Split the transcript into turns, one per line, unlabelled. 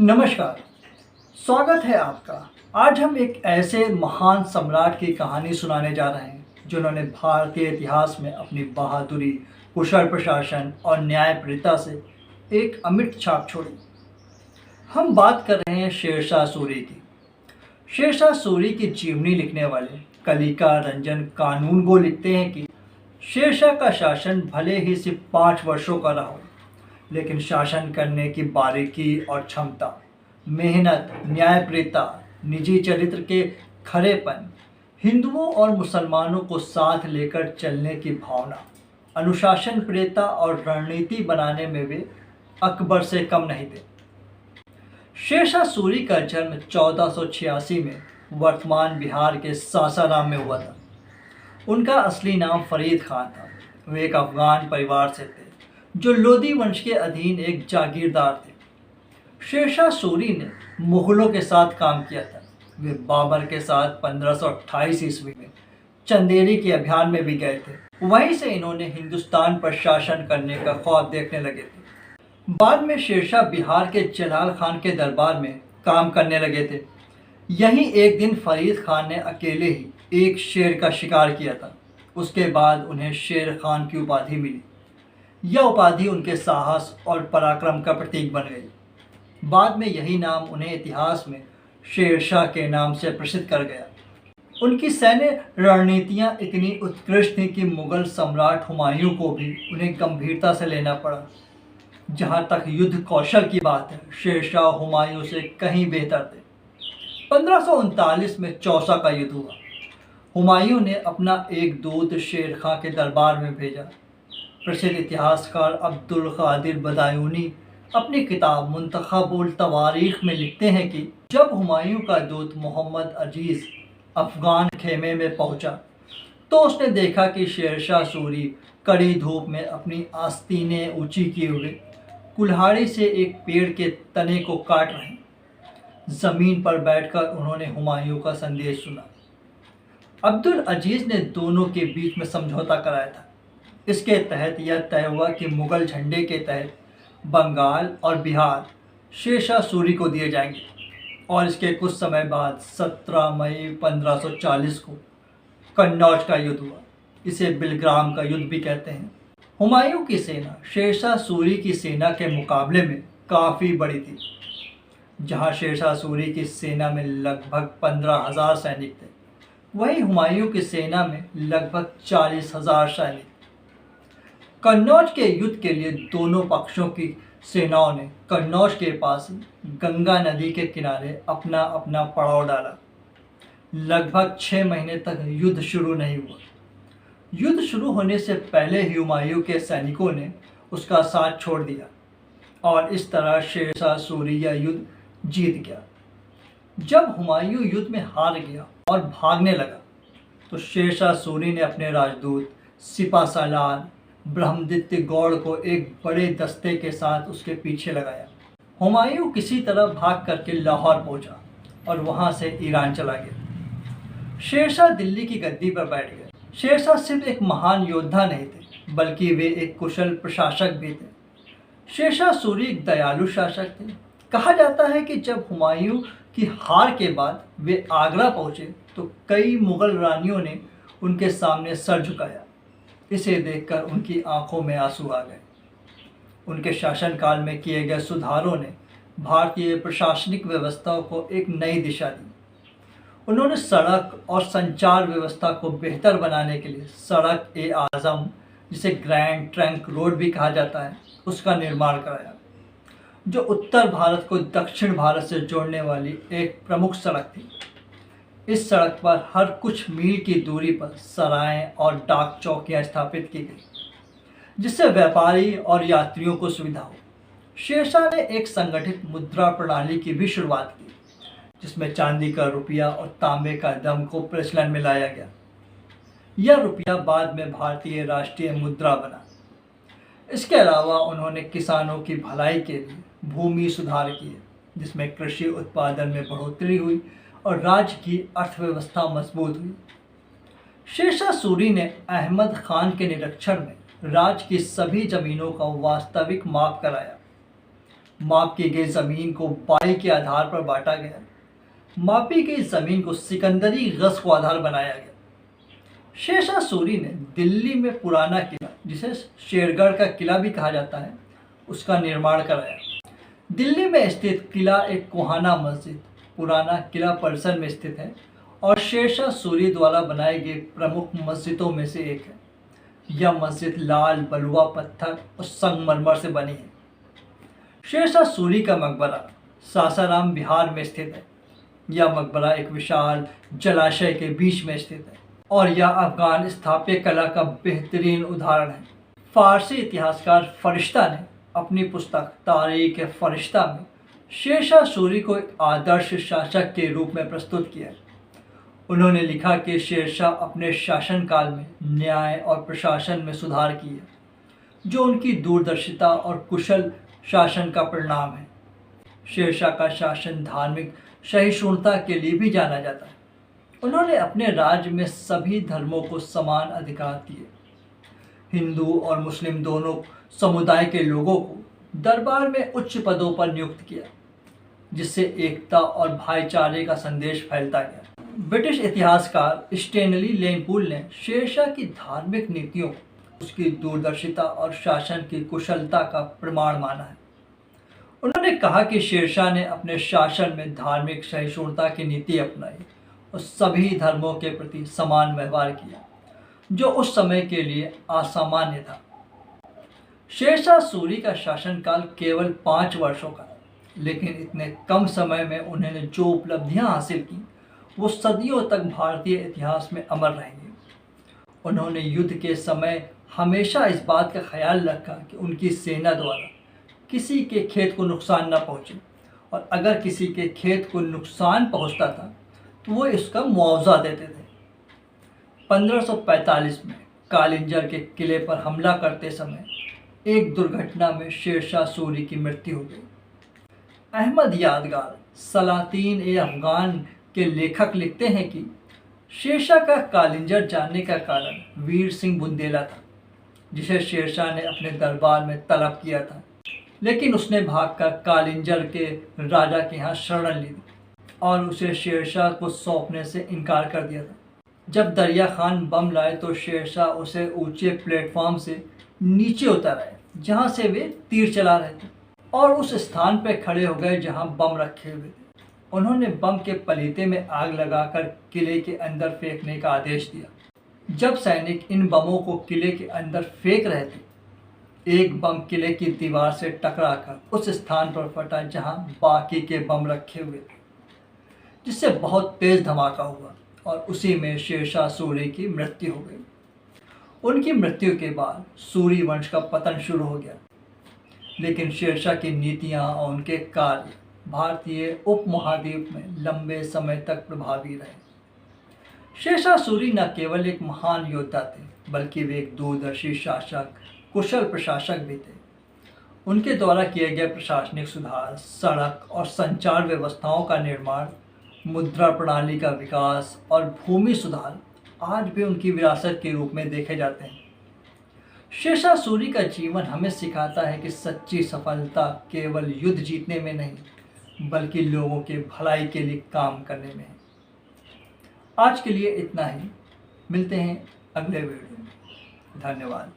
नमस्कार। स्वागत है आपका। आज हम एक ऐसे महान सम्राट की कहानी सुनाने जा रहे हैं जिन्होंने भारतीय इतिहास में अपनी बहादुरी, कुशल प्रशासन और न्यायप्रियता से एक अमिट छाप छोड़ी। हम बात कर रहे हैं शेरशाह सूरी की। शेरशाह सूरी की जीवनी लिखने वाले कलिका रंजन कानूनगो लिखते हैं कि शेरशाह का शासन भले ही सिर्फ 5 वर्षों का रहा हो, लेकिन शासन करने की बारीकी और क्षमता, मेहनत, न्यायप्रियता, निजी चरित्र के खरेपन, हिंदुओं और मुसलमानों को साथ लेकर चलने की भावना, अनुशासन प्रियता और रणनीति बनाने में वे अकबर से कम नहीं थे। शेरशाह सूरी का जन्म 1486 में वर्तमान बिहार के सासाराम में हुआ था। उनका असली नाम फरीद खान था। वे एक अफगान परिवार से थे जो लोदी वंश के अधीन एक जागीरदार थे। शेरशाह सूरी ने मुगलों के साथ काम किया था। वे बाबर के साथ 1528 ईस्वी में चंदेरी के अभियान में भी गए थे। वहीं से इन्होंने हिंदुस्तान पर शासन करने का ख्वाब देखने लगे थे। बाद में शेरशाह बिहार के जलाल खान के दरबार में काम करने लगे थे। यहीं एक दिन फरीद खान ने अकेले ही एक शेर का शिकार किया था। उसके बाद उन्हें शेर खान की उपाधि मिली। यह उपाधि उनके साहस और पराक्रम का प्रतीक बन गई। बाद में यही नाम उन्हें इतिहास में शेरशाह के नाम से प्रसिद्ध कर गया। उनकी सैन्य रणनीतियां इतनी उत्कृष्ट थीं कि मुगल सम्राट हुमायूं को भी उन्हें गंभीरता से लेना पड़ा। जहां तक युद्ध कौशल की बात है, शेरशाह हुमायूं से कहीं बेहतर थे। 1539 में चौसा का युद्ध हुआ। हुमायूं ने अपना एक दूत शेर खां के दरबार में भेजा। प्रसिद्ध इतिहासकार अब्दुल कादिर बदायूनी अपनी किताब मुंतखबुल तवारीख में लिखते हैं कि जब हुमायूं का दूत मोहम्मद अजीज अफगान खेमे में पहुंचा तो उसने देखा कि शेरशाह सूरी कड़ी धूप में अपनी आस्तीनें ऊंची किए हुए कुल्हाड़ी से एक पेड़ के तने को काट रहे हैं। जमीन पर बैठकर उन्होंने हुमायूं का संदेश सुना। अब्दुल अजीज ने दोनों के बीच में समझौता कराया था। इसके तहत यह तय हुआ कि मुगल झंडे के तहत बंगाल और बिहार शेरशाह सूरी को दिए जाएंगे। और इसके कुछ समय बाद 17 मई 1540 को कन्नौज का युद्ध हुआ। इसे बिलग्राम का युद्ध भी कहते हैं। हुमायूं की सेना शेरशाह सूरी की सेना के मुकाबले में काफ़ी बड़ी थी। जहां शेरशाह सूरी की सेना में लगभग 15,000 सैनिक थे, वहीं हुमायूं की सेना में लगभग 40,000 सैनिक। कन्नौज के युद्ध के लिए दोनों पक्षों की सेनाओं ने कन्नौज के पास गंगा नदी के किनारे अपना अपना पड़ाव डाला। लगभग 6 महीने तक युद्ध शुरू नहीं हुआ। युद्ध शुरू होने से पहले ही हुमायूं के सैनिकों ने उसका साथ छोड़ दिया और इस तरह शेरशाह सूरी यह युद्ध जीत गया। जब हुमायूं युद्ध में हार गया और भागने लगा तो शेरशाह सूरी ने अपने राजदूत सिपा सालार ब्रह्मदित्य गौड़ को एक बड़े दस्ते के साथ उसके पीछे लगाया। हुमायूं किसी तरह भाग करके लाहौर पहुंचा और वहां से ईरान चला गया। शेरशाह दिल्ली की गद्दी पर बैठ गए। शेरशाह सिर्फ एक महान योद्धा नहीं थे, बल्कि वे एक कुशल प्रशासक भी थे। शेरशाह सूरी एक दयालु शासक थे। कहा जाता है कि जब हुमायूं की हार के बाद वे आगरा पहुंचे तो कई मुगल रानियों ने उनके सामने सर झुकाया। इसे देखकर उनकी आंखों में आंसू आ गए। उनके शासनकाल में किए गए सुधारों ने भारतीय प्रशासनिक व्यवस्था को एक नई दिशा दी। उन्होंने सड़क और संचार व्यवस्था को बेहतर बनाने के लिए सड़क ए आज़म, जिसे ग्रैंड ट्रंक रोड भी कहा जाता है, उसका निर्माण कराया, जो उत्तर भारत को दक्षिण भारत से जोड़ने वाली एक प्रमुख सड़क थी। इस सड़क पर हर कुछ मील की दूरी पर सराएं और डाक चौकियां स्थापित की गई, जिससे व्यापारी और यात्रियों को सुविधा हो। शेरशाह ने एक संगठित मुद्रा प्रणाली की भी शुरुआत की, जिसमें चांदी का रुपया और तांबे का दम को प्रचलन में लाया गया। यह रुपया बाद में भारतीय राष्ट्रीय मुद्रा बना। इसके अलावा उन्होंने किसानों की भलाई के लिए भूमि सुधार किए, जिसमें कृषि उत्पादन में बढ़ोतरी हुई और राज्य की अर्थव्यवस्था मजबूत हुई। शेरशाह सूरी ने अहमद खान के निरीक्षण में राज्य की सभी जमीनों का वास्तविक माप कराया। माप की गई ज़मीन को बाई के आधार पर बांटा गया। मापी गई ज़मीन को सिकंदरी गज़ को आधार बनाया गया। शेरशाह सूरी ने दिल्ली में पुराना किला, जिसे शेरगढ़ का किला भी कहा जाता है, उसका निर्माण कराया। दिल्ली में स्थित किला एक कोहाना मस्जिद पुराना किला परिसर में स्थित है और शेरशाह सूरी द्वारा बनाई गई प्रमुख मस्जिदों में से एक है। यह मस्जिद लाल बलुआ पत्थर और संगमरमर से बनी है। शेरशाह सूरी का मकबरा सासाराम बिहार में स्थित है। यह मकबरा एक विशाल जलाशय के बीच में स्थित है और यह अफगान स्थापत्य कला का बेहतरीन उदाहरण है। फारसी इतिहासकार फरिश्ता ने अपनी पुस्तक तारीख फरिश्ता में शेरशाह सूरी को एक आदर्श शासक के रूप में प्रस्तुत किया। उन्होंने लिखा कि शेरशाह अपने शासनकाल में न्याय और प्रशासन में सुधार किए, जो उनकी दूरदर्शिता और कुशल शासन का परिणाम है। शेरशाह का शासन धार्मिक सहिष्णुता के लिए भी जाना जाता है। उन्होंने अपने राज्य में सभी धर्मों को समान अधिकार दिए। हिंदू और मुस्लिम दोनों समुदाय के लोगों को दरबार में उच्च पदों पर नियुक्त किया, जिससे एकता और भाईचारे का संदेश फैलता गया। ब्रिटिश इतिहासकार स्टेनली लेनपूल ने शेरशाह की धार्मिक नीतियों को उसकी दूरदर्शिता और शासन की कुशलता का प्रमाण माना है। उन्होंने कहा कि शेरशाह ने अपने शासन में धार्मिक सहिष्णुता की नीति अपनाई और सभी धर्मों के प्रति समान व्यवहार किया, जो उस समय के लिए असामान्य था। शेरशाह सूरी का शासनकाल केवल 5 वर्षों का था, लेकिन इतने कम समय में उन्होंने जो उपलब्धियां हासिल की वो सदियों तक भारतीय इतिहास में अमर रहेंगी। उन्होंने युद्ध के समय हमेशा इस बात का ख्याल रखा कि उनकी सेना द्वारा किसी के खेत को नुकसान न पहुंचे, और अगर किसी के खेत को नुकसान पहुंचता था तो वो इसका मुआवजा देते थे। 1545 में कालिंजर के किले पर हमला करते समय एक दुर्घटना में शेरशाह सूरी की मृत्यु हो गई। अहमद यादगार सलातीन ए अफगान के लेखक लिखते हैं कि शेरशाह का कालिंजर जानने का कारण वीर सिंह बुंदेला था, जिसे शेरशाह ने अपने दरबार में तलब किया था, लेकिन उसने भागकर कालिंजर के राजा के यहाँ शरण ली और उसे शेरशाह को सौंपने से इनकार कर दिया था। जब दरिया खान बम लाए तो शेरशाह उसे ऊंचे प्लेटफॉर्म से नीचे उतर आए, जहाँ से वे तीर चला रहे थे, और उस स्थान पर खड़े हो गए जहाँ बम रखे हुए थे। उन्होंने बम के पलीते में आग लगाकर किले के अंदर फेंकने का आदेश दिया। जब सैनिक इन बमों को किले के अंदर फेंक रहे थे, एक बम किले की दीवार से टकराकर उस स्थान पर फटा जहां बाकी के बम रखे हुए थे, जिससे बहुत तेज धमाका हुआ और उसी में शेरशाह सूरी की मृत्यु हो गई। उनकी मृत्यु के बाद सूरी वंश का पतन शुरू हो गया, लेकिन शेरशाह की नीतियां और उनके कार्य भारतीय उपमहाद्वीप में लंबे समय तक प्रभावी रहे। शेरशाह सूरी न केवल एक महान योद्धा थे, बल्कि वे एक दूरदर्शी शासक, कुशल प्रशासक भी थे। उनके द्वारा किए गए प्रशासनिक सुधार, सड़क और संचार व्यवस्थाओं का निर्माण, मुद्रा प्रणाली का विकास और भूमि सुधार आज भी उनकी विरासत के रूप में देखे जाते हैं। शेरशाह सूरी का जीवन हमें सिखाता है कि सच्ची सफलता केवल युद्ध जीतने में नहीं, बल्कि लोगों के भलाई के लिए काम करने में है। आज के लिए इतना ही। मिलते हैं अगले वीडियो में। धन्यवाद।